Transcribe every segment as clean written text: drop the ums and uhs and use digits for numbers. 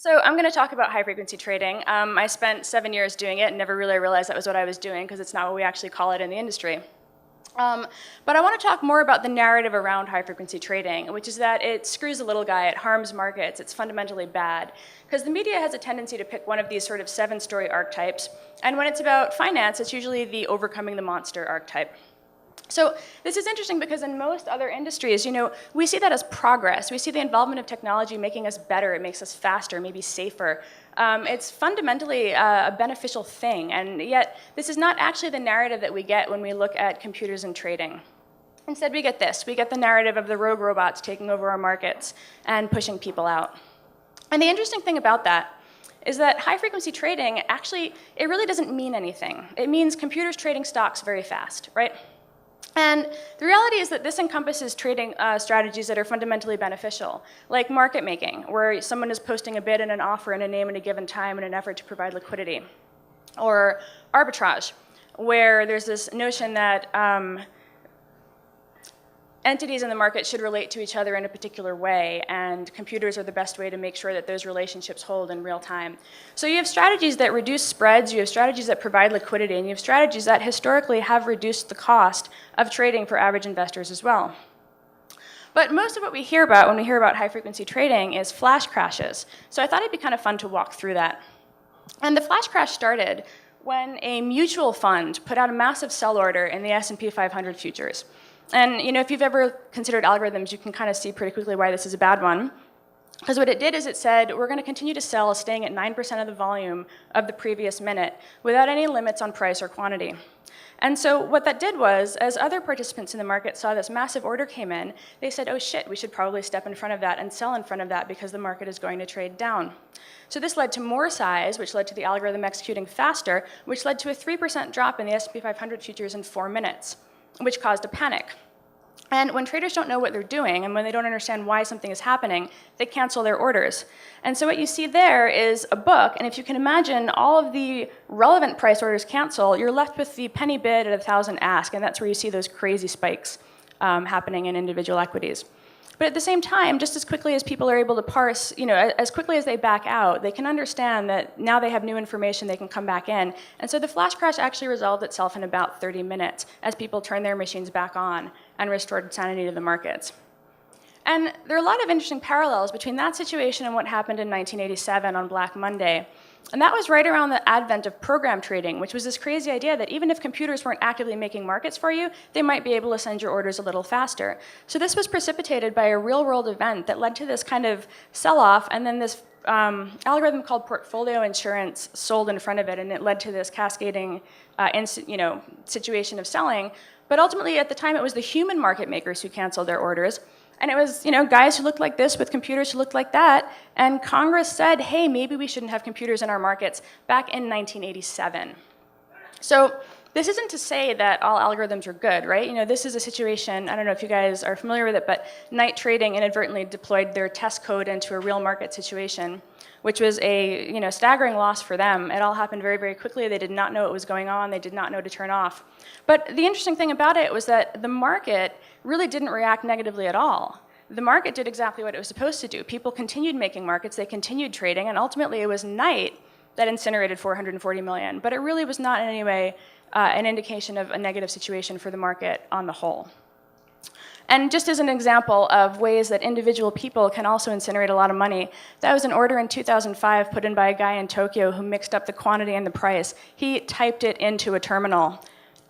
So I'm going to talk about high-frequency trading. I spent 7 years doing it and never really realized that was what I was doing because it's not what we actually call it in the industry. But I want to talk more about the narrative around high-frequency trading, which is that it screws the little guy, it harms markets, it's fundamentally bad. Because the media has a tendency to pick one of these sort of 7-story archetypes, and when it's about finance, it's usually the overcoming the monster archetype. So this is interesting because in most other industries, we see that as progress. We see the involvement of technology making us better. It makes us faster, maybe safer. It's fundamentally a beneficial thing, and yet this is not actually the narrative that we get when we look at computers and trading. Instead, we get this. We get the narrative of the rogue robots taking over our markets and pushing people out. And the interesting thing about that is that high-frequency trading, actually, it really doesn't mean anything. It means computers trading stocks very fast, right? And the reality is that this encompasses trading strategies that are fundamentally beneficial, like market making, where someone is posting a bid and an offer in a name at a given time in an effort to provide liquidity. Or arbitrage, where there's this notion that entities in the market should relate to each other in a particular way, and computers are the best way to make sure that those relationships hold in real time. So you have strategies that reduce spreads, you have strategies that provide liquidity, and you have strategies that historically have reduced the cost of trading for average investors as well. But most of what we hear about when we hear about high-frequency trading is flash crashes. So I thought it'd be kind of fun to walk through that. And the flash crash started when a mutual fund put out a massive sell order in the S&P 500 futures. And if you've ever considered algorithms, you can kind of see pretty quickly why this is a bad one. Because what it did is it said, we're going to continue to sell staying at 9% of the volume of the previous minute without any limits on price or quantity. And so what that did was, as other participants in the market saw this massive order came in, they said, oh shit, we should probably step in front of that and sell in front of that because the market is going to trade down. So this led to more size, which led to the algorithm executing faster, which led to a 3% drop in the S&P 500 futures in 4 minutes, which caused a panic. And when traders don't know what they're doing, and when they don't understand why something is happening, they cancel their orders. And so what you see there is a book, and if you can imagine all of the relevant price orders cancel, you're left with the penny bid at 1,000 ask, and that's where you see those crazy spikes happening in individual equities. But at the same time, just as quickly as people are able to parse, as quickly as they back out, they can understand that now they have new information, they can come back in. And so the flash crash actually resolved itself in about 30 minutes as people turned their machines back on and restored sanity to the markets. And there are a lot of interesting parallels between that situation and what happened in 1987 on Black Monday. And that was right around the advent of program trading, which was this crazy idea that even if computers weren't actively making markets for you, they might be able to send your orders a little faster. So this was precipitated by a real-world event that led to this kind of sell-off, and then this algorithm called portfolio insurance sold in front of it, and it led to this cascading situation of selling. But ultimately, at the time, it was the human market makers who canceled their orders. And it was guys who looked like this with computers who looked like that. And Congress said, hey, maybe we shouldn't have computers in our markets back in 1987. So this isn't to say that all algorithms are good, right? This is a situation, I don't know if you guys are familiar with it, but Night Trading inadvertently deployed their test code into a real market situation, which was a staggering loss for them. It all happened very, very quickly. They did not know what was going on. They did not know to turn off. But the interesting thing about it was that the market really didn't react negatively at all. The market did exactly what it was supposed to do. People continued making markets, they continued trading, and ultimately it was Night that incinerated 440 million. But it really was not in any way an indication of a negative situation for the market on the whole. And just as an example of ways that individual people can also incinerate a lot of money, that was an order in 2005 put in by a guy in Tokyo who mixed up the quantity and the price. He typed it into a terminal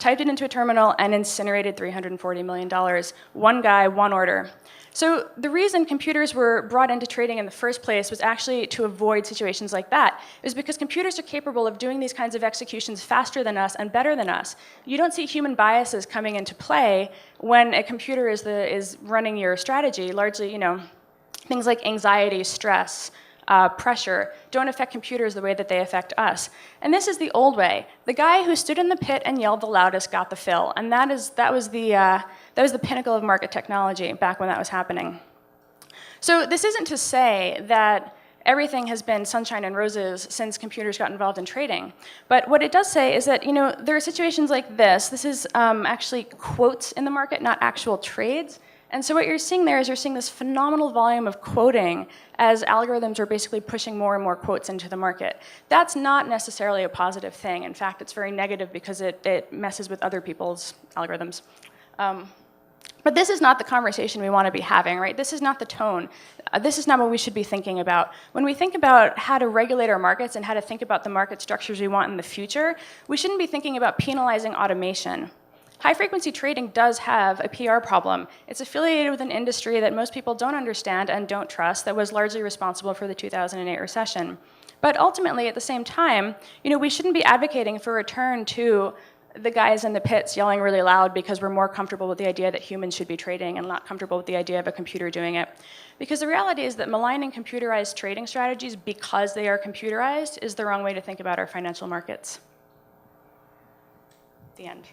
and incinerated $340 million. One guy, one order. So the reason computers were brought into trading in the first place was actually to avoid situations like that. It was because computers are capable of doing these kinds of executions faster than us and better than us. You don't see human biases coming into play when a computer is running your strategy. Largely, things like anxiety, stress, pressure don't affect computers the way that they affect us. And this is the old way. The guy who stood in the pit and yelled the loudest got the fill. And that was the pinnacle of market technology back when that was happening. So this isn't to say that everything has been sunshine and roses since computers got involved in trading. But what it does say is that there are situations like this. This is actually quotes in the market, not actual trades. And so what you're seeing there is you're seeing this phenomenal volume of quoting as algorithms are basically pushing more and more quotes into the market. That's not necessarily a positive thing. In fact, it's very negative because it messes with other people's algorithms. But this is not the conversation we want to be having, right? This is not the tone. This is not what we should be thinking about. When we think about how to regulate our markets and how to think about the market structures we want in the future, we shouldn't be thinking about penalizing automation. High-frequency trading does have a PR problem. It's affiliated with an industry that most people don't understand and don't trust that was largely responsible for the 2008 recession. But ultimately, at the same time, we shouldn't be advocating for a return to the guys in the pits yelling really loud because we're more comfortable with the idea that humans should be trading and not comfortable with the idea of a computer doing it. Because the reality is that maligning computerized trading strategies because they are computerized is the wrong way to think about our financial markets. The end.